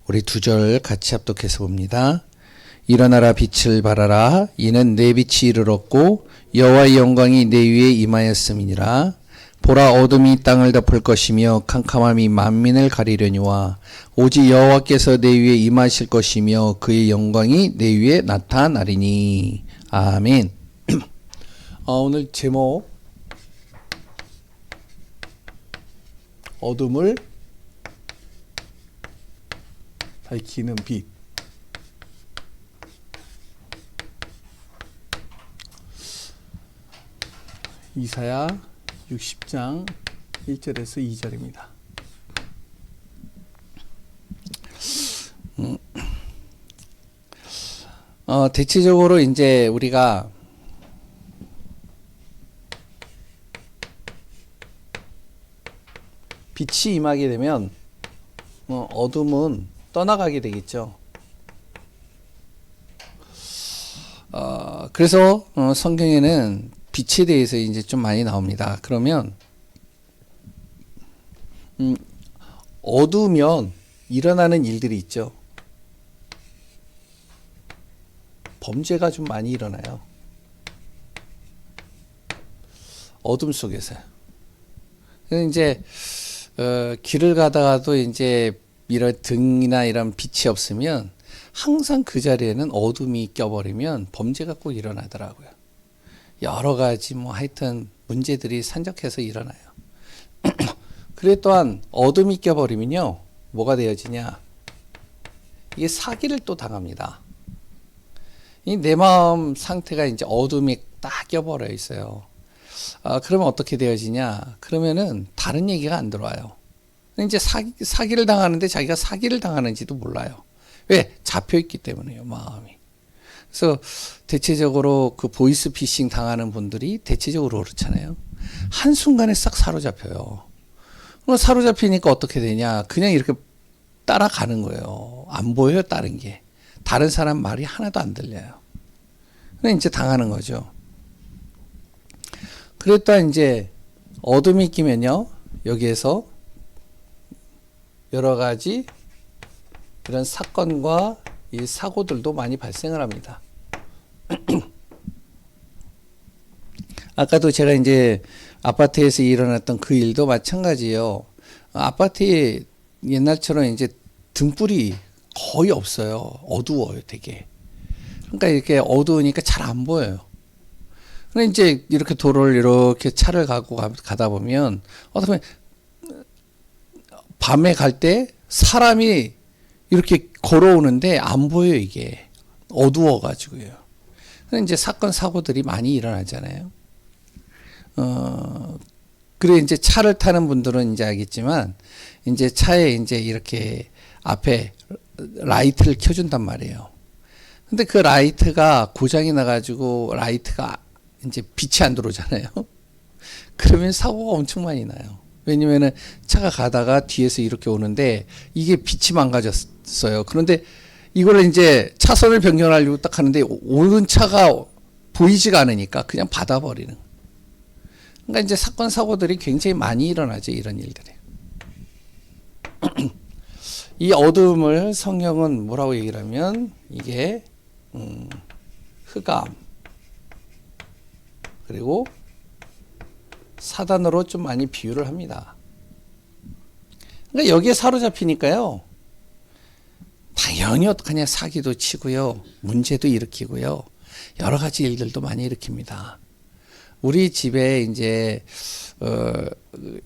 우리 두 절 같이 합독해서 봅니다. 일어나라 빛을 발하라 이는 내 빛이 이르렀고 여호와의 영광이 내 위에 임하였음이니라. 보라 어둠이 땅을 덮을 것이며 캄캄함이 만민을 가리려니와 오직 여호와께서 내 위에 임하실 것이며 그의 영광이 내 위에 나타나리니. 아멘. 오늘 제목 어둠을 밝히는 빛. 이사야 60장 1절에서 2절입니다. 대체적으로 이제 우리가 빛이 임하게 되면 어둠은 떠나가게 되겠죠. 그래서 성경에는 빛에 대해서 이제 좀 많이 나옵니다. 그러면 어두우면 일어나는 일들이 있죠. 범죄가 좀 많이 일어나요. 어둠 속에서. 이제 길을 가다가도 이제 이런 등이나 이런 빛이 없으면 항상 그 자리에는 어둠이 껴버리면 범죄가 꼭 일어나더라고요. 여러 가지 하여튼 문제들이 산적해서 일어나요. 그래 또한 어둠이 껴버리면요 뭐가 되어지냐, 이게 사기를 또 당합니다. 이 내 마음 상태가 이제 어둠이 딱 껴버려 있어요. 그러면 어떻게 되어지냐, 그러면은 다른 얘기가 안 들어와요. 이제 사기를 당하는데 자기가 사기를 당하는지도 몰라요. 왜? 잡혀있기 때문에요, 마음이. 그래서 대체적으로 그 보이스피싱 당하는 분들이 대체적으로 그렇잖아요. 한순간에 싹 사로잡혀요. 사로잡히니까 어떻게 되냐, 그냥 이렇게 따라가는 거예요. 안 보여요, 다른 게. 다른 사람 말이 하나도 안 들려요. 그냥 이제 당하는 거죠. 그랬다 이제 어둠이 끼면요, 여기에서 여러 가지 이런 사건과 이 사고들도 많이 발생을 합니다. 아까도 제가 이제 아파트에서 일어났던 그 일도 마찬가지예요. 아파트에 옛날처럼 이제 등불이 거의 없어요. 어두워요, 되게. 그러니까 이렇게 어두우니까 잘 안 보여요. 근데 이제 이렇게 도로를 이렇게 차를 가고 가다 보면 어떻게 보면 밤에 갈 때 사람이 이렇게 걸어오는데 안 보여요, 이게. 어두워가지고요. 근데 이제 사건, 사고들이 많이 일어나잖아요. 그래, 이제 차를 타는 분들은 이제 알겠지만, 이제 차에 이제 이렇게 앞에 라이트를 켜준단 말이에요. 근데 그 라이트가 고장이 나가지고 라이트가 이제 빛이 안 들어오잖아요. 그러면 사고가 엄청 많이 나요. 왜냐면은 차가 가다가 뒤에서 이렇게 오는데 이게 빛이 망가졌어요. 그런데 이걸 이제 차선을 변경하려고 딱 하는데 오는 차가 보이지가 않으니까 그냥 받아버리는. 그러니까 이제 사건, 사고들이 굉장히 많이 일어나죠, 이런 일들이. 이 어둠을 성경은 뭐라고 얘기를 하면 이게 흑암 그리고 사단으로 좀 많이 비유를 합니다. 그러니까 여기에 사로잡히니까요, 당연히 어떡하냐, 사기도 치고요, 문제도 일으키고요, 여러 가지 일들도 많이 일으킵니다. 우리 집에 이제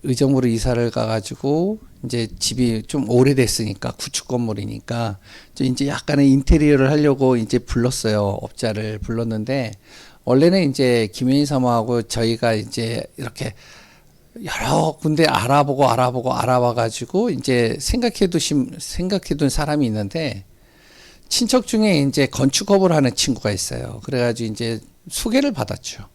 의정부로 이사를 가가지고 이제 집이 좀 오래됐으니까 구축 건물이니까 이제 약간의 인테리어를 하려고 이제 불렀어요. 업자를 불렀는데 원래는 이제 김현희 사모하고 저희가 이제 이렇게 여러 군데 알아봐가지고 이제 생각해둔 사람이 있는데 친척 중에 이제 건축업을 하는 친구가 있어요. 그래가지고 이제 소개를 받았죠.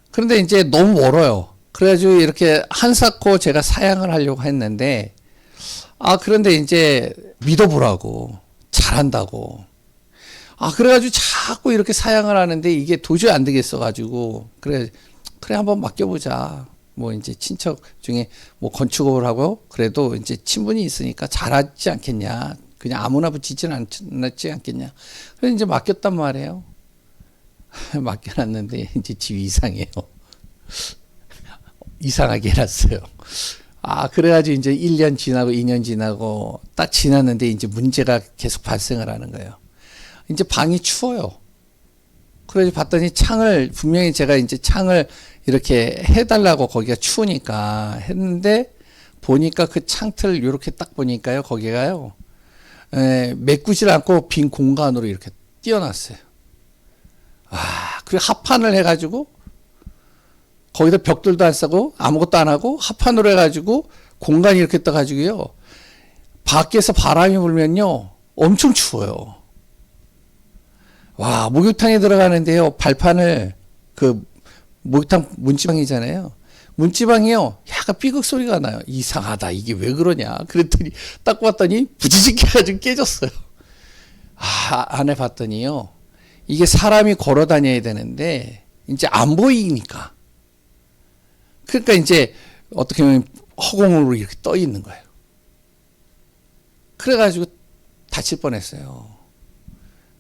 그런데 이제 너무 멀어요. 그래가지고 이렇게 한사코 제가 사양을 하려고 했는데, 그런데 이제 믿어보라고, 잘한다고. 그래가지고 자꾸 이렇게 사양을 하는데 이게 도저히 안 되겠어가지고, 그래, 한번 맡겨보자. 뭐 이제 친척 중에 뭐 건축업을 하고 그래도 이제 친분이 있으니까 잘하지 않겠냐. 그냥 아무나 붙이지는 않지 않겠냐. 그래서 이제 맡겼단 말이에요. 맡겨놨는데 이제 집이 이상해요. 이상하게 해놨어요. 아, 그래가지고 이제 1년 지나고 2년 지나고 딱 지났는데 이제 문제가 계속 발생을 하는 거예요. 이제 방이 추워요. 그래서 봤더니 창을, 분명히 제가 이제 창을 이렇게 해달라고 거기가 추우니까 했는데 보니까 그 창틀 이렇게 딱 보니까요. 거기가요. 메꾸질 않고 빈 공간으로 이렇게 띄어놨어요. 아, 그리고 합판을 해가지고 거기다 벽돌도 안 싸고 아무것도 안 하고 합판으로 해가지고 공간이 이렇게 떠가지고요. 밖에서 바람이 불면요. 엄청 추워요. 와, 목욕탕에 들어가는데요. 발판을 그 목욕탕 문지방이잖아요. 문지방이요. 약간 삐걱 소리가 나요. 이상하다. 이게 왜 그러냐. 그랬더니 딱 봤더니 부지직 해가지고 깨졌어요. 아, 안에 봤더니요. 이게 사람이 걸어 다녀야 되는데 이제 안 보이니까. 그러니까 이제 어떻게 보면 허공으로 이렇게 떠 있는 거예요. 그래가지고 다칠 뻔했어요.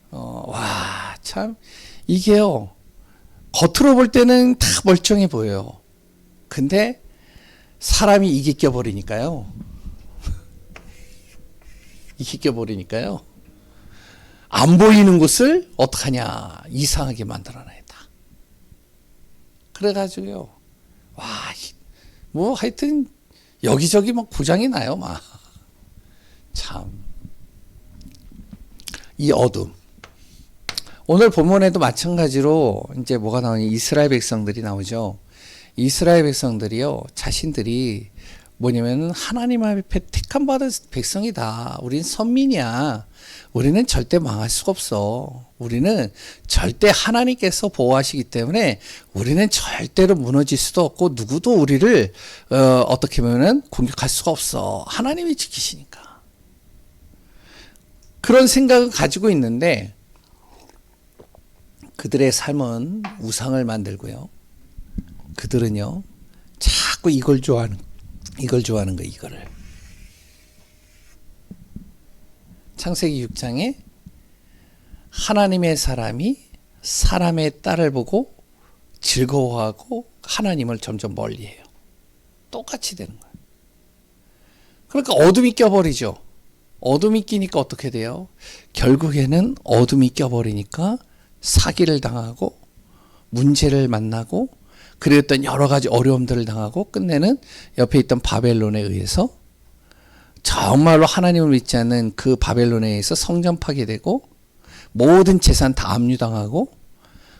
와, 참 이게요. 겉으로 볼 때는 다 멀쩡해 보여요. 근데 사람이 이게 껴버리니까요. 이게 껴버리니까요. 안 보이는 곳을 어떡하냐. 이상하게 만들어놔야다. 그래가지고요. 와, 뭐 하여튼 여기저기 막 고장이 나요. 막. 참. 이 어둠. 오늘 본문에도 마찬가지로 이제 뭐가 나오니 이스라엘 백성들이 나오죠. 이스라엘 백성들이요. 자신들이 뭐냐면 하나님 앞에 택함 받은 백성이다. 우린 선민이야. 우리는 절대 망할 수가 없어. 우리는 절대 하나님께서 보호하시기 때문에 우리는 절대로 무너질 수도 없고 누구도 우리를 어떻게 보면은 공격할 수가 없어. 하나님이 지키시니까. 그런 생각을 가지고 있는데 그들의 삶은 우상을 만들고요. 그들은요. 자꾸 이걸 좋아하는 거예요. 이거를. 창세기 6장에 하나님의 사람이 사람의 딸을 보고 즐거워하고 하나님을 점점 멀리해요. 똑같이 되는 거예요. 그러니까 어둠이 껴버리죠. 어둠이 끼니까 어떻게 돼요? 결국에는 어둠이 껴버리니까 사기를 당하고 문제를 만나고 그랬던 여러 가지 어려움들을 당하고 끝내는 옆에 있던 바벨론에 의해서 정말로 하나님을 믿지 않는 그 바벨론에 의해서 성전 파괴되고 모든 재산 다 압류당하고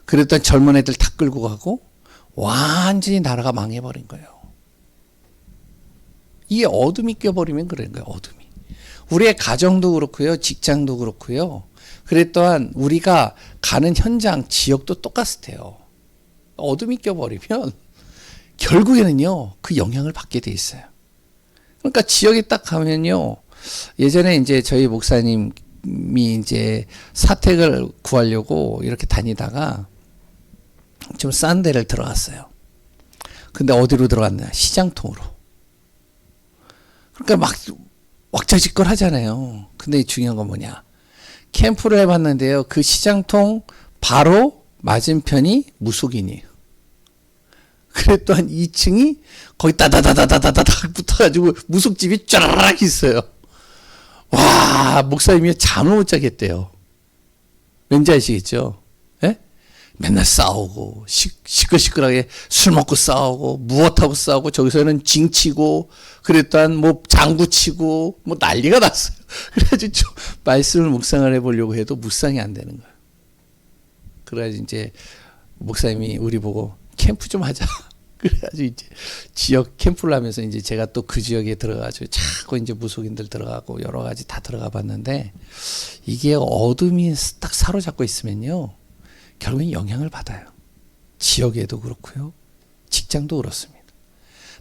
그랬던 젊은 애들 다 끌고 가고 완전히 나라가 망해버린 거예요. 이 어둠이 껴버리면 그런 거예요. 어둠이. 우리의 가정도 그렇고요. 직장도 그렇고요. 그래 또한 우리가 가는 현장, 지역도 똑같아요. 어둠이 껴버리면 결국에는요. 그 영향을 받게 돼 있어요. 그러니까 지역에 딱 가면요. 예전에 이제 저희 목사님이 이제 사택을 구하려고 이렇게 다니다가 좀 싼 데를 들어갔어요. 근데 어디로 들어갔냐? 시장통으로. 그러니까 막 왁자지껄 하잖아요. 근데 중요한 건 뭐냐? 캠프를 해봤는데요. 그 시장통 바로 맞은편이 무속인이에요. 그래 또한 2층이 거의 따다다다다다닥 붙어가지고 무속집이 쫘라락 있어요. 와, 목사님이 잠을 못 자겠대요. 왠지 아시겠죠? 예? 맨날 싸우고 시끌시끌하게 술 먹고 싸우고 무엇하고 싸우고 저기서는 징치고 그랬더니 뭐 장구치고 뭐 난리가 났어요. 그래가지고 좀 말씀을 묵상을 해보려고 해도 묵상이 안 되는 거예요. 그래가지고 이제 목사님이 우리 보고 캠프 좀 하자. 그래가지고 이제 지역 캠프를 하면서 이제 제가 또 그 지역에 들어가지고 자꾸 이제 무속인들 들어가고 여러 가지 다 들어가 봤는데 이게 어둠이 딱 사로잡고 있으면요. 결국엔 영향을 받아요. 지역에도 그렇고요. 직장도 그렇습니다.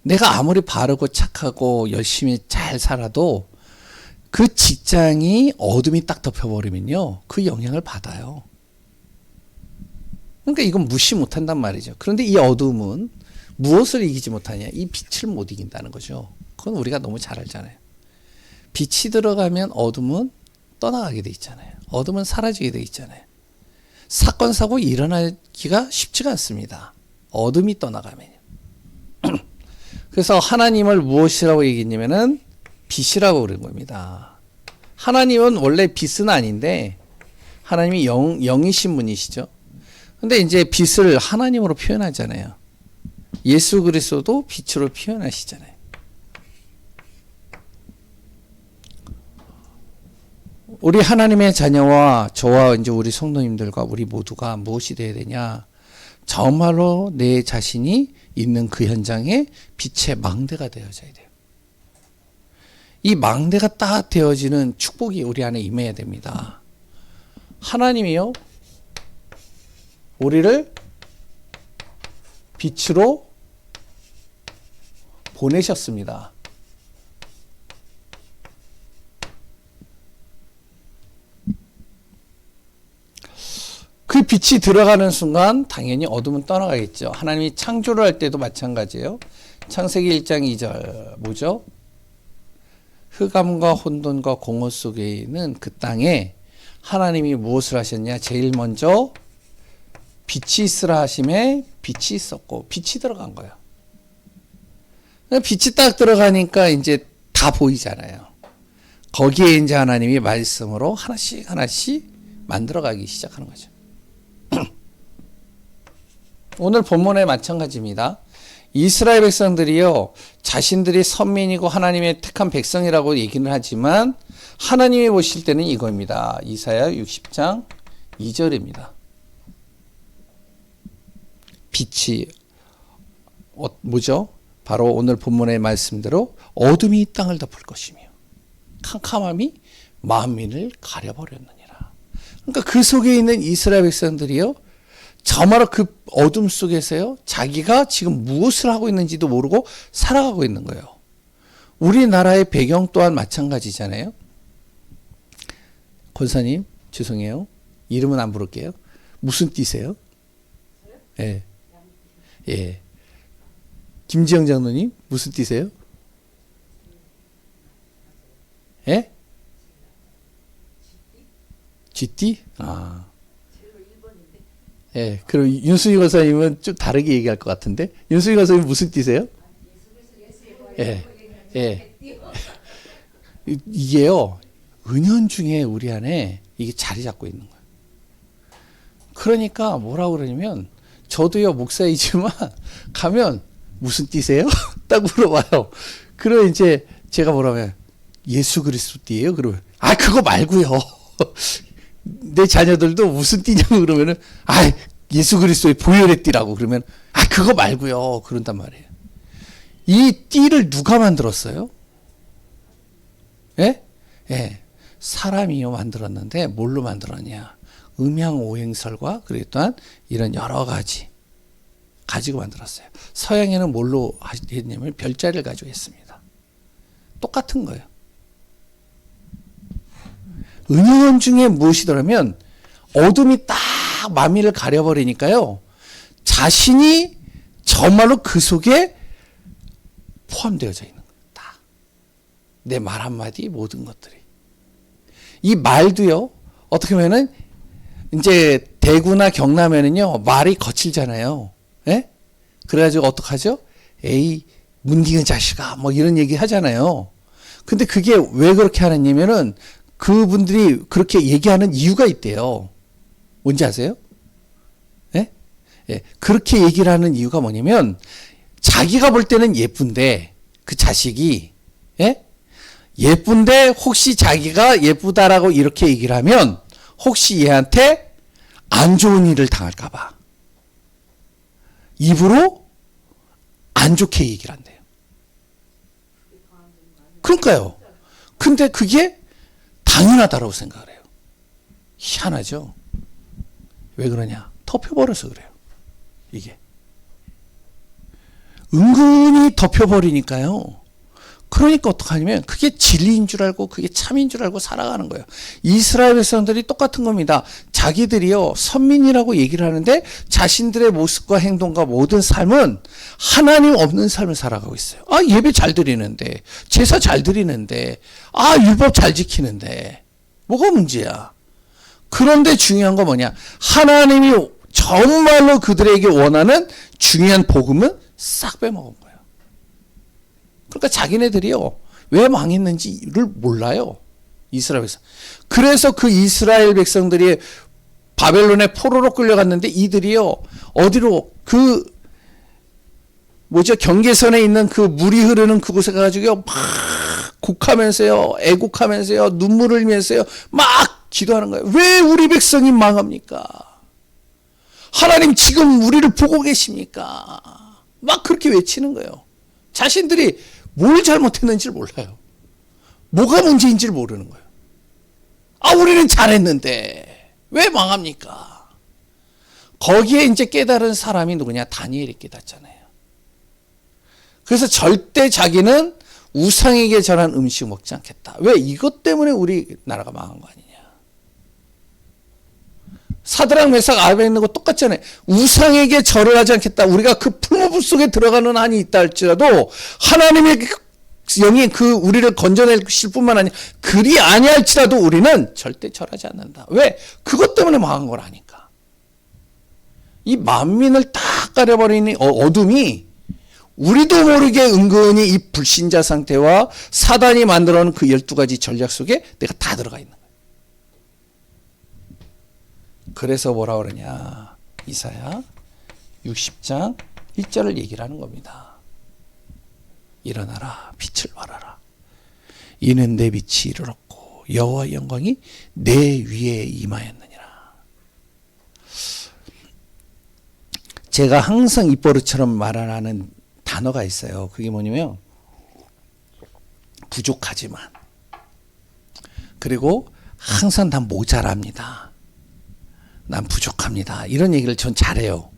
내가 아무리 바르고 착하고 열심히 잘 살아도 그 직장이 어둠이 딱 덮여버리면요. 그 영향을 받아요. 그러니까 이건 무시 못한단 말이죠. 그런데 이 어둠은 무엇을 이기지 못하냐? 이 빛을 못 이긴다는 거죠. 그건 우리가 너무 잘 알잖아요. 빛이 들어가면 어둠은 떠나가게 돼 있잖아요. 어둠은 사라지게 돼 있잖아요. 사건 사고 일어나기가 쉽지가 않습니다. 어둠이 떠나가면요. 그래서 하나님을 무엇이라고 얘기했냐면은 빛이라고 그런 겁니다. 하나님은 원래 빛은 아닌데 하나님이 영이신 분이시죠. 근데 이제 빛을 하나님으로 표현하잖아요. 예수 그리스도도 빛으로 표현하시잖아요. 우리 하나님의 자녀와 저와 이제 우리 성도님들과 우리 모두가 무엇이 되어야 되냐? 정말로 내 자신이 있는 그 현장에 빛의 망대가 되어져야 돼요. 이 망대가 딱 되어지는 축복이 우리 안에 임해야 됩니다. 하나님이요, 우리를 빛으로 보내셨습니다. 그 빛이 들어가는 순간 당연히 어둠은 떠나가겠죠. 하나님이 창조를 할 때도 마찬가지예요. 창세기 1장 2절 뭐죠? 흑암과 혼돈과 공허 속에 있는 그 땅에 하나님이 무엇을 하셨냐? 제일 먼저 빛이 있으라 하심에 빛이 있었고 빛이 들어간 거예요. 빛이 딱 들어가니까 이제 다 보이잖아요. 거기에 이제 하나님이 말씀으로 하나씩 하나씩 만들어가기 시작하는 거죠. 오늘 본문에 마찬가지입니다. 이스라엘 백성들이요, 자신들이 선민이고 하나님의 택한 백성이라고 얘기는 하지만 하나님이 보실 때는 이겁니다. 이사야 60장 2절입니다. 빛이 뭐죠? 바로 오늘 본문의 말씀대로 어둠이 이 땅을 덮을 것이며 캄캄함이 만민을 가려버렸느니라. 그러니까 그 속에 있는 이스라엘 백성들이요, 정말로 그 어둠 속에서요, 자기가 지금 무엇을 하고 있는지도 모르고 살아가고 있는 거예요. 우리나라의 배경 또한 마찬가지잖아요. 권사님, 죄송해요. 이름은 안 부를게요. 무슨 띠세요? 예. 예. 김지영 장로님, 무슨 띠세요? 예? 쥐띠? 아. 예, 그럼 윤수희 권사님은 좀 다르게 얘기할 것 같은데, 윤수희 권사님 무슨 띠세요? 예, 예. 이게요, 은연중에 우리 안에 이게 자리 잡고 있는 거예요. 그러니까 뭐라고 그러냐면, 저도요, 목사이지만, 가면, 무슨 띠세요? 딱 물어봐요. 그럼 이제 제가 뭐라면, 예수 그리스도 띠예요? 그러면, 아, 그거 말고요. 내 자녀들도 무슨 띠냐고 그러면은, 아, 예수 그리스도의 보혈의 띠라고 그러면, 아, 그거 말고요. 그런단 말이에요. 이 띠를 누가 만들었어요? 예? 예. 사람이요 만들었는데 뭘로 만들었냐? 음양오행설과 그리고 또한 이런 여러 가지 가지고 만들었어요. 서양에는 뭘로 했냐면 별자리를 가지고 했습니다. 똑같은 거예요. 은연중에 무엇이더라면 어둠이 딱 만민을 가려버리니까요, 자신이 정말로 그 속에 포함되어져 있는 겁니다. 내 말 한마디 모든 것들이. 이 말도요, 어떻게 보면은 이제 대구나 경남에는요, 말이 거칠잖아요. 예? 그래가지고 어떡하죠? 에이, 문딩은 자식아, 뭐 이런 얘기 하잖아요. 근데 그게 왜 그렇게 하느냐면은 그분들이 그렇게 얘기하는 이유가 있대요. 뭔지 아세요? 예? 예. 그렇게 얘기를 하는 이유가 뭐냐면, 자기가 볼 때는 예쁜데, 그 자식이, 예? 예쁜데, 혹시 자기가 예쁘다라고 이렇게 얘기를 하면, 혹시 얘한테 안 좋은 일을 당할까봐. 입으로 안 좋게 얘기를 한대요. 그러니까요. 근데 그게 당연하다고 생각을 해요. 희한하죠? 왜 그러냐? 덮여버려서 그래요. 이게. 은근히 덮여버리니까요. 그러니까 어떡하냐면 그게 진리인 줄 알고 그게 참인 줄 알고 살아가는 거예요. 이스라엘 백성들이 똑같은 겁니다. 자기들이요 선민이라고 얘기를 하는데 자신들의 모습과 행동과 모든 삶은 하나님 없는 삶을 살아가고 있어요. 아, 예배 잘 드리는데, 제사 잘 드리는데, 아, 율법 잘 지키는데 뭐가 문제야? 그런데 중요한 건 뭐냐? 하나님이 정말로 그들에게 원하는 중요한 복음은 싹 빼먹은 거예요. 그러니까 자기네들이요 왜 망했는지를 몰라요. 이스라엘 백성. 그래서 그 이스라엘 백성들이 바벨론에 포로로 끌려갔는데 이들이요 어디로 경계선에 있는 그 물이 흐르는 그곳에 가가지고 막 곡하면서요 애곡하면서요 눈물을 흘리면서요 막 기도하는 거예요. 왜 우리 백성이 망합니까? 하나님 지금 우리를 보고 계십니까? 막 그렇게 외치는 거예요. 자신들이 뭘 잘못했는지를 몰라요. 뭐가 문제인지를 모르는 거예요. 아, 우리는 잘했는데 왜 망합니까? 거기에 이제 깨달은 사람이 누구냐? 다니엘이 깨닫잖아요. 그래서 절대 자기는 우상에게 절한 음식 먹지 않겠다. 왜? 이것 때문에 우리 나라가 망한 거 아니냐. 사드락 메삭 아벤느고 똑같잖아요. 우상에게 절을 하지 않겠다. 우리가 그 풀무불 속에 들어가는 한이 있다 할지라도 하나님의 영이 우리를 건져내실 뿐만 아니라 그리 아니할지라도 우리는 절대 절하지 않는다. 왜? 그것 때문에 망한 걸 아니까. 이 만민을 딱 가려버리는 어둠이 우리도 모르게 은근히 이 불신자 상태와 사단이 만들어 놓은 그 12가지 전략 속에 내가 다 들어가 있는 거예요. 그래서 뭐라 그러냐. 이사야 60장 1절을 얘기를 하는 겁니다. 일어나라 빛을 발하라. 이는 내 빛이 이르렀고 여호와의 영광이 내 위에 임하였느니라. 제가 항상 입버릇처럼 말하는 단어가 있어요. 그게 뭐냐면 부족하지만 그리고 항상 난 모자랍니다. 난 부족합니다. 이런 얘기를 전 잘해요.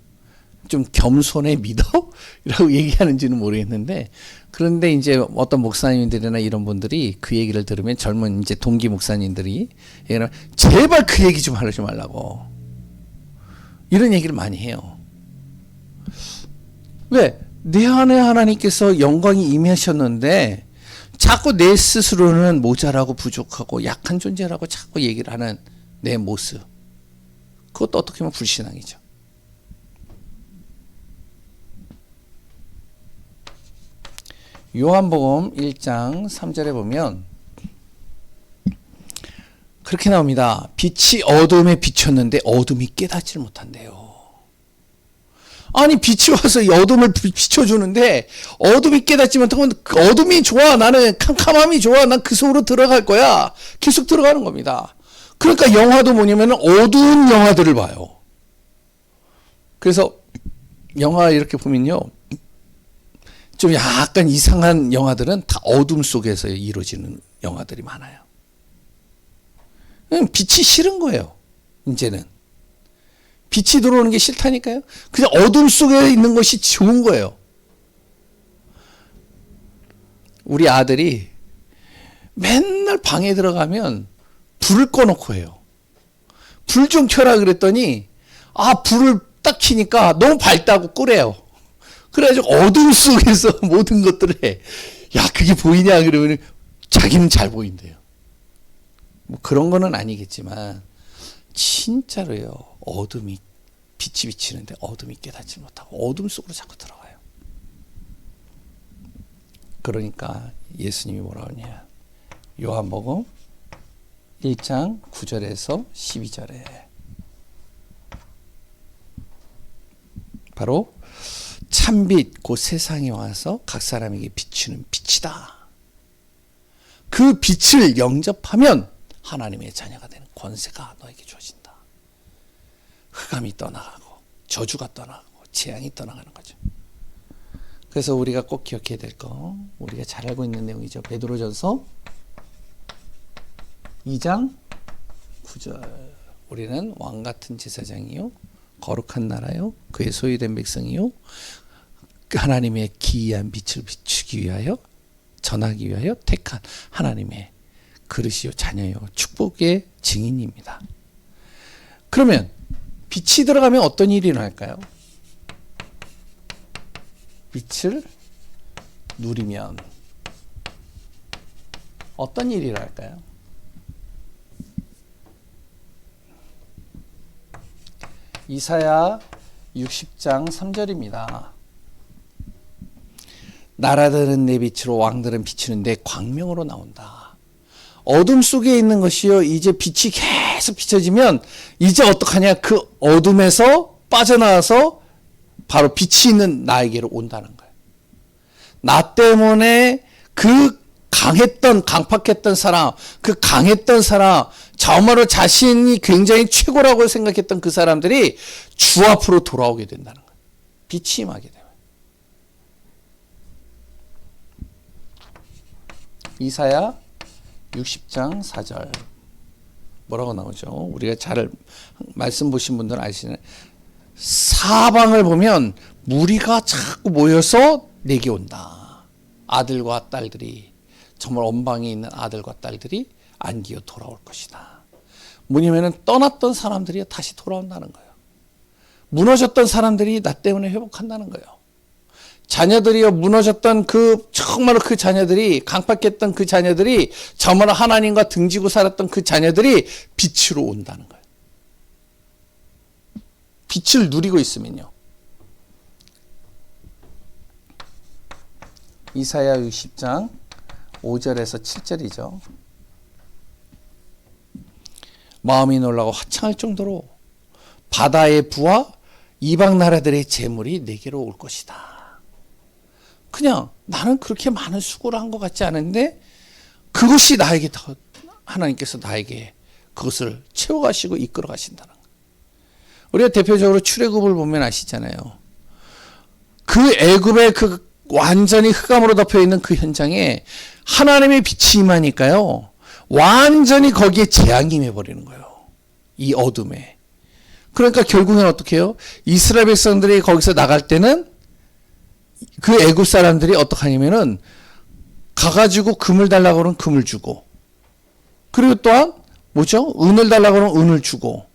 좀 겸손해 믿어? 라고 얘기하는지는 모르겠는데, 그런데 이제 어떤 목사님들이나 이런 분들이 그 얘기를 들으면 젊은 이제 동기 목사님들이 제발 그 얘기 좀 하지 말라고. 이런 얘기를 많이 해요. 왜? 내 안에 하나님께서 영광이 임하셨는데 자꾸 내 스스로는 모자라고 부족하고 약한 존재라고 자꾸 얘기를 하는 내 모습. 그것도 어떻게 보면 불신앙이죠. 요한복음 1장 3절에 보면 그렇게 나옵니다. 빛이 어둠에 비쳤는데 어둠이 깨닫지를 못한대요. 아니 빛이 와서 이 어둠을 비춰주는데 어둠이 깨닫지 못하면 그 어둠이 좋아. 나는 캄캄함이 좋아. 난 그 속으로 들어갈 거야. 계속 들어가는 겁니다. 그러니까 영화도 뭐냐면 어두운 영화들을 봐요. 그래서 영화 이렇게 보면요. 좀 약간 이상한 영화들은 다 어둠 속에서 이루어지는 영화들이 많아요. 빛이 싫은 거예요. 이제는. 빛이 들어오는 게 싫다니까요. 그냥 어둠 속에 있는 것이 좋은 거예요. 우리 아들이 맨날 방에 들어가면 불을 꺼놓고 해요. 불 좀 켜라 그랬더니 불을 딱 켜니까 너무 밝다고 끄래요. 그래가지고 어둠 속에서 모든 것들을 해. 야, 그게 보이냐 그러면 자기는 잘 보인대요. 뭐 그런 거는 아니겠지만 진짜로요. 어둠이 빛이 비치는데 어둠이 깨닫지 못하고 어둠 속으로 자꾸 들어가요. 그러니까 예수님이 뭐라 하냐. 요한복음 1장 9절에서 12절에 바로 참빛 곧 세상에 와서 각 사람에게 비추는 빛이다. 그 빛을 영접하면 하나님의 자녀가 되는 권세가 너에게 주어진다. 흑암이 떠나가고 저주가 떠나가고 재앙이 떠나가는 거죠. 그래서 우리가 꼭 기억해야 될 거, 우리가 잘 알고 있는 내용이죠. 베드로전서 2장 9절. 우리는 왕 같은 제사장이요 거룩한 나라요 그의 소유된 백성이요 하나님의 기이한 빛을 비추기 위하여 전하기 위하여 택한 하나님의 그릇이요 자녀요 축복의 증인입니다. 그러면 빛이 들어가면 어떤 일이 일어날까요? 빛을 누리면 어떤 일이 일어날까요? 이사야 60장 3절입니다. 나라들은 내 빛으로 왕들은 비추는 내 광명으로 나온다. 어둠 속에 있는 것이요 이제 빛이 계속 비춰지면 이제 어떡하냐, 그 어둠에서 빠져나와서 바로 빛이 있는 나에게로 온다는 거예요. 나 때문에 그 강팍했던 사람, 그 강했던 사람, 정말로 자신이 굉장히 최고라고 생각했던 그 사람들이 주 앞으로 돌아오게 된다는 거예요. 빛이 임하게 돼요. 이사야 60장 4절 뭐라고 나오죠? 우리가 잘 말씀 보신 분들은 아시잖아요. 사방을 보면 무리가 자꾸 모여서 내게 온다. 아들과 딸들이, 정말 원방에 있는 아들과 딸들이 안기어 돌아올 것이다. 뭐냐면은 떠났던 사람들이 다시 돌아온다는 거예요. 무너졌던 사람들이 나 때문에 회복한다는 거예요. 자녀들이요, 무너졌던 정말로 그 자녀들이, 강팍했던 그 자녀들이, 정말 하나님과 등지고 살았던 그 자녀들이 빛으로 온다는 거예요. 빛을 누리고 있으면요. 이사야 60장 5절에서 7절이죠. 마음이 놀라고 화창할 정도로 바다의 부와 이방 나라들의 재물이 내게로 올 것이다. 그냥 나는 그렇게 많은 수고를 한 것 같지 않은데 그것이 나에게 더, 하나님께서 나에게 그것을 채워가시고 이끌어 가신다는 거예요. 우리가 대표적으로 출애굽을 보면 아시잖아요. 그 애굽의 그 완전히 흑암으로 덮여 있는 그 현장에 하나님의 빛이 임하니까요, 완전히 거기에 재앙이 임해버리는 거예요. 이 어둠에. 그러니까 결국엔 어떻게 해요? 이스라엘 백성들이 거기서 나갈 때는 그 애굽 사람들이 어떻게 하냐면은 가가지고 금을 달라고 그러면 금을 주고, 그리고 또한 뭐죠? 은을 달라고 그러면 은을 주고,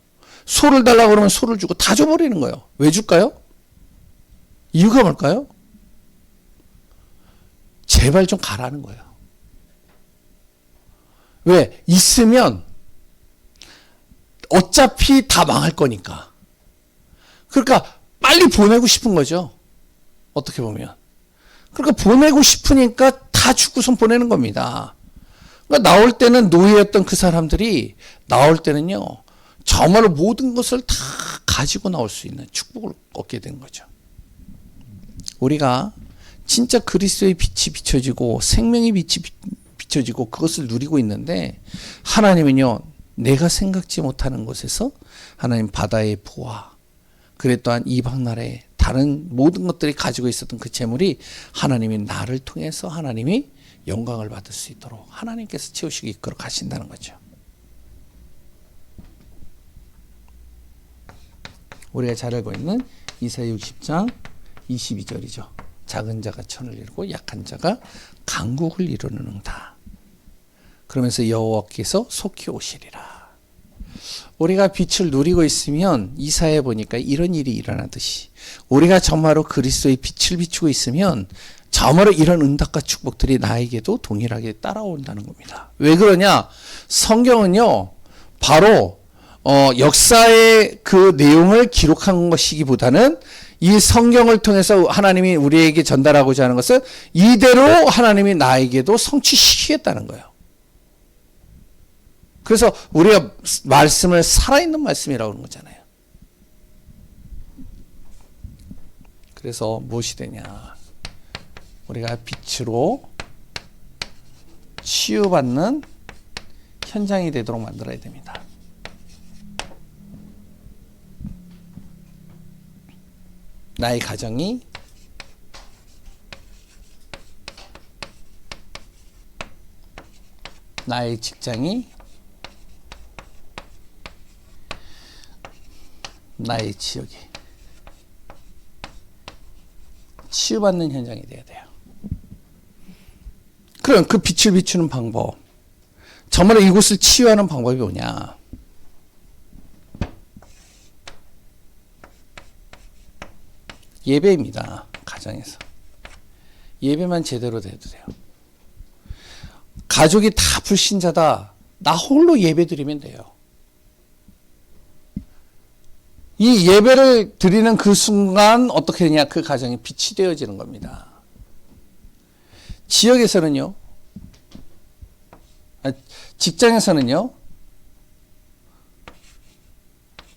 소를 달라고 그러면 소를 주고 다 줘버리는 거예요. 왜 줄까요? 이유가 뭘까요? 제발 좀 가라는 거예요. 왜? 있으면 어차피 다 망할 거니까. 그러니까 빨리 보내고 싶은 거죠. 어떻게 보면. 그러니까 보내고 싶으니까 다 죽고선 보내는 겁니다. 그러니까 나올 때는 노예였던 그 사람들이 나올 때는요, 정말로 모든 것을 다 가지고 나올 수 있는 축복을 얻게 된 거죠. 우리가 진짜 그리스도의 빛이 비춰지고 생명의 빛이 비춰지고 그것을 누리고 있는데, 하나님은요, 내가 생각지 못하는 곳에서 하나님 바다의 부와, 그래 또한 이방 나라의 다른 모든 것들이 가지고 있었던 그 재물이 하나님이 나를 통해서 하나님이 영광을 받을 수 있도록 하나님께서 채우시고 이끌어 가신다는 거죠. 우리가 잘 알고 있는 이사야 60장 22절이죠. 작은 자가 천을 이루고 약한 자가 강국을 이루는다. 그러면서 여호와께서 속히 오시리라. 우리가 빛을 누리고 있으면 이사야에 보니까 이런 일이 일어나듯이, 우리가 정말로 그리스도의 빛을 비추고 있으면 정말로 이런 응답과 축복들이 나에게도 동일하게 따라온다는 겁니다. 왜 그러냐? 성경은요, 바로 역사의 그 내용을 기록한 것이기보다는 이 성경을 통해서 하나님이 우리에게 전달하고자 하는 것은 이대로 하나님이 나에게도 성취시키겠다는 거예요. 그래서 우리가 말씀을 살아있는 말씀이라고 하는 거잖아요. 그래서 무엇이 되냐? 우리가 빛으로 치유받는 현장이 되도록 만들어야 됩니다. 나의 가정이 나의 직장이 나의 지역이 치유받는 현장이 돼야 돼요. 그럼 그 빛을 비추는 방법. 정말로 이곳을 치유하는 방법이 뭐냐? 예배입니다. 가정에서. 예배만 제대로 돼도 돼요. 가족이 다 불신자다. 나 홀로 예배 드리면 돼요. 이 예배를 드리는 그 순간 어떻게 되냐? 그 가정이 빛이 되어지는 겁니다. 지역에서는요, 직장에서는요,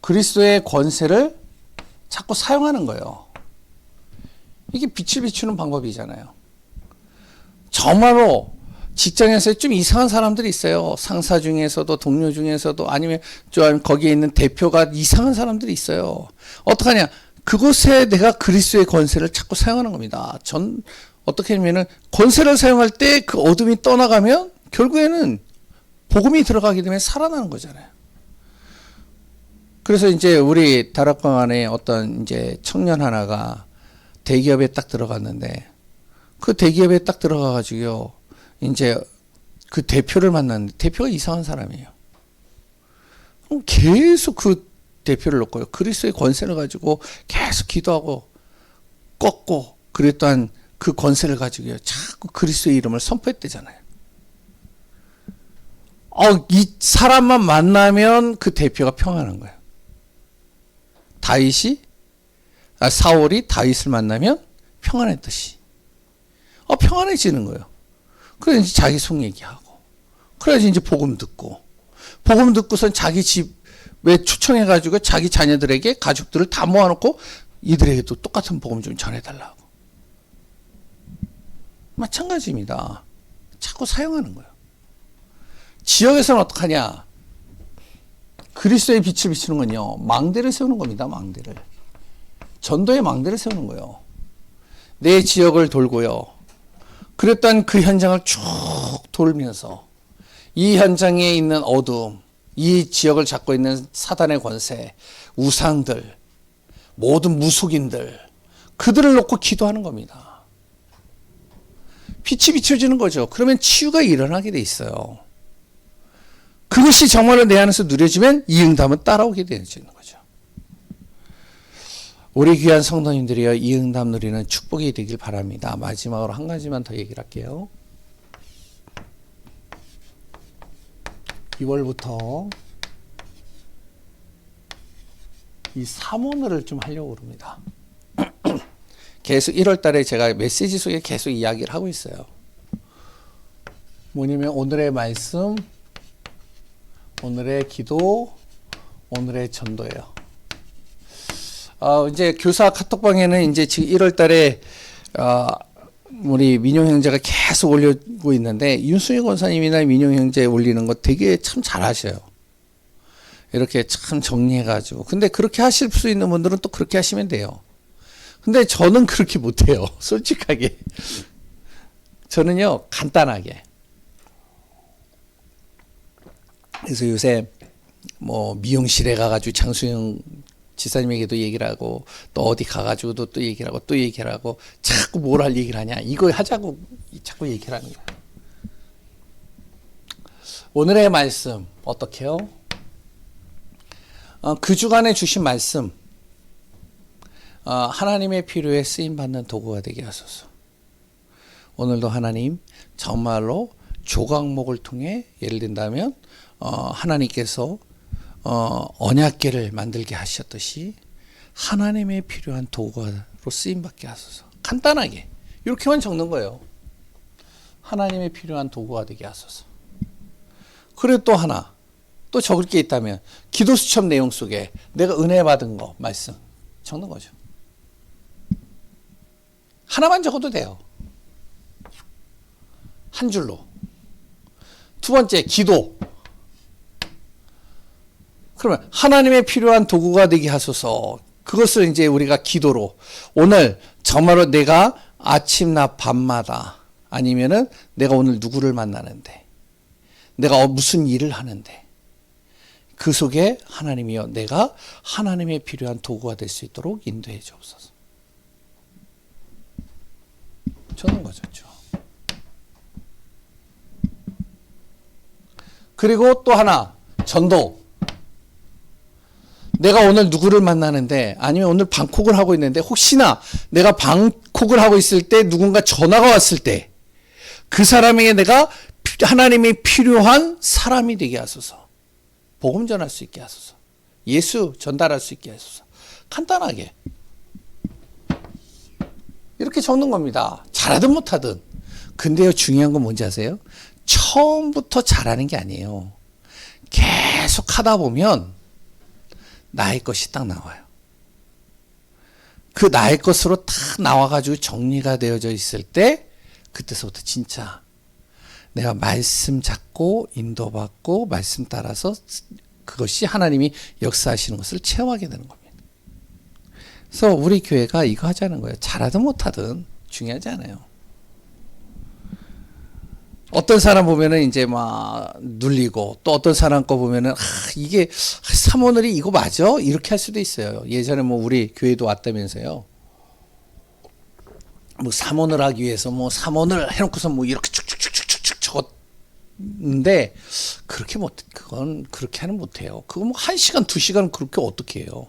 그리스도의 권세를 자꾸 사용하는 거예요. 이게 빛을 비추는 방법이잖아요. 정말로 직장에서 좀 이상한 사람들이 있어요. 상사 중에서도 동료 중에서도 아니면 좀 거기에 있는 대표가 이상한 사람들이 있어요. 어떡하냐? 그곳에 내가 그리스도의 권세를 자꾸 사용하는 겁니다. 전 어떻게 하면은 권세를 사용할 때 그 어둠이 떠나가면 결국에는 복음이 들어가게 되면 살아나는 거잖아요. 그래서 이제 우리 다락방 안에 어떤 이제 청년 하나가 대기업에 딱 들어갔는데 그 대기업에 딱 들어가가지고요. 이제 그 대표를 만났는데 대표가 이상한 사람이에요. 계속 그 대표를 놓고요. 그리스도의 권세를 가지고 계속 기도하고 꺾고 그랬던 그 권세를 가지고요. 자꾸 그리스도의 이름을 선포했대잖아요. 이 사람만 만나면 그 대표가 평안한 거예요. 사울이 다윗을 만나면 평안했듯이. 평안해지는 거예요. 그래서 이제 자기 속 얘기하고. 그래서 이제 복음 듣고선 자기 집에 초청해가지고 자기 자녀들에게 가족들을 다 모아놓고 이들에게도 똑같은 복음 좀 전해달라고. 마찬가지입니다. 자꾸 사용하는 거예요. 지역에서는 어떡하냐? 그리스도의 빛을 비추는 건요. 망대를 세우는 겁니다. 망대를. 전도의 망대를 세우는 거예요. 내 지역을 돌고요. 그랬던 그 현장을 쭉 돌면서 이 현장에 있는 어둠, 이 지역을 잡고 있는 사단의 권세, 우상들, 모든 무속인들, 그들을 놓고 기도하는 겁니다. 빛이 비춰지는 거죠. 그러면 치유가 일어나게 돼 있어요. 그것이 정말로 내 안에서 누려지면 이 응답은 따라오게 되어지는 거죠. 우리 귀한 성도님들이여 이 응답 누리는 축복이 되길 바랍니다. 마지막으로 한 가지만 더 얘기를 할게요. 2월부터 이 사모늘을 좀 하려고 합니다. 계속 1월 달에 제가 메시지 속에 계속 이야기를 하고 있어요. 뭐냐면 오늘의 말씀, 오늘의 기도, 오늘의 전도예요. 이제 교사 카톡방에는 이제 지금 1월 달에 우리 민용 형제가 계속 올리고 있는데 윤수희 권사님이나 민용 형제 올리는 거 되게 참 잘하셔요. 이렇게 참 정리해가지고. 근데 그렇게 하실 수 있는 분들은 또 그렇게 하시면 돼요. 근데 저는 그렇게 못해요. 솔직하게. 저는요, 간단하게. 그래서 요새 뭐 미용실에 가가지고 장수영 지사님에게도 얘기를 하고 또 어디 가가지고도 또 얘기를 하고 또 얘기를 하고 자꾸 뭘 할 얘기를 하냐. 이거 하자고 자꾸 얘기를 하는 거야. 오늘의 말씀 어떻게 해요? 그 주간에 주신 말씀 하나님의 필요에 쓰임받는 도구가 되게 하소서. 오늘도 하나님 정말로 조각목을 통해 예를 든다면 하나님께서 언약궤를 만들게 하셨듯이 하나님의 필요한 도구로 쓰임받게 하소서. 간단하게 이렇게만 적는 거예요. 하나님의 필요한 도구가 되게 하소서. 그리고 또 하나 또 적을 게 있다면 기도 수첩 내용 속에 내가 은혜 받은 거 말씀 적는 거죠. 하나만 적어도 돼요. 한 줄로. 두 번째 기도. 그러면 하나님의 필요한 도구가 되게 하소서. 그것을 이제 우리가 기도로 오늘 정말로 내가 아침낮 밤마다 아니면은 내가 오늘 누구를 만나는데 내가 무슨 일을 하는데 그 속에 하나님이여 내가 하나님의 필요한 도구가 될 수 있도록 인도해 주옵소서. 저는 거죠. 그리고 또 하나, 전도. 내가 오늘 누구를 만나는데, 아니면 오늘 방콕을 하고 있는데, 혹시나 내가 방콕을 하고 있을 때 누군가 전화가 왔을 때, 그 사람에게 내가 하나님이 필요한 사람이 되게 하소서. 복음 전할 수 있게 하소서. 예수 전달할 수 있게 하소서. 간단하게. 이렇게 적는 겁니다. 잘하든 못하든. 근데요, 중요한 건 뭔지 아세요? 처음부터 잘하는 게 아니에요. 계속 하다 보면 나의 것이 딱 나와요. 그 나의 것으로 딱 나와가지고 정리가 되어져 있을 때, 그때서부터 진짜 내가 말씀 잡고 인도받고 말씀 따라서 그것이 하나님이 역사하시는 것을 체험하게 되는 겁니다. 그래서 우리 교회가 이거 하자는 거예요. 잘하든 못하든 중요하지 않아요. 어떤 사람 보면은 이제 막 눌리고, 또 어떤 사람 거 보면은 이게 사모늘이 이거 맞아? 이렇게 할 수도 있어요. 예전에 뭐 우리 교회도 왔다면서요. 뭐 사모늘 하기 위해서 뭐 사모늘 해놓고서 뭐 이렇게 축축축축축 적었는데, 그건 그렇게 하는 못해요. 그거 뭐 1시간 2시간 그렇게 어떻게 해요.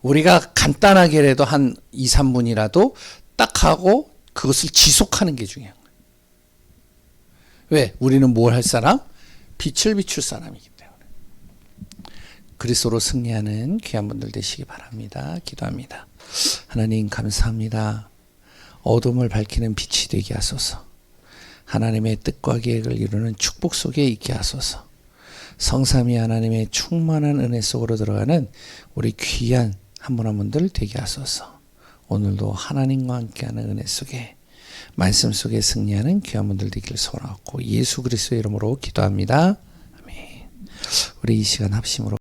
우리가 간단하게라도 한 2, 3분이라도 딱 하고 그것을 지속하는 게 중요한 거예요. 왜? 우리는 뭘 할 사람? 빛을 비출 사람이기 때문에. 그리스도로 승리하는 귀한 분들 되시기 바랍니다. 기도합니다. 하나님 감사합니다. 어둠을 밝히는 빛이 되게 하소서. 하나님의 뜻과 계획을 이루는 축복 속에 있게 하소서. 성삼위 하나님의 충만한 은혜 속으로 들어가는 우리 귀한 한 분 한 분들 되게 하소서. 오늘도 하나님과 함께하는 은혜 속에, 말씀 속에 승리하는 귀한 분들 되기를 소원하고 예수 그리스도의 이름으로 기도합니다. 아멘. 우리 이 시간 합심으로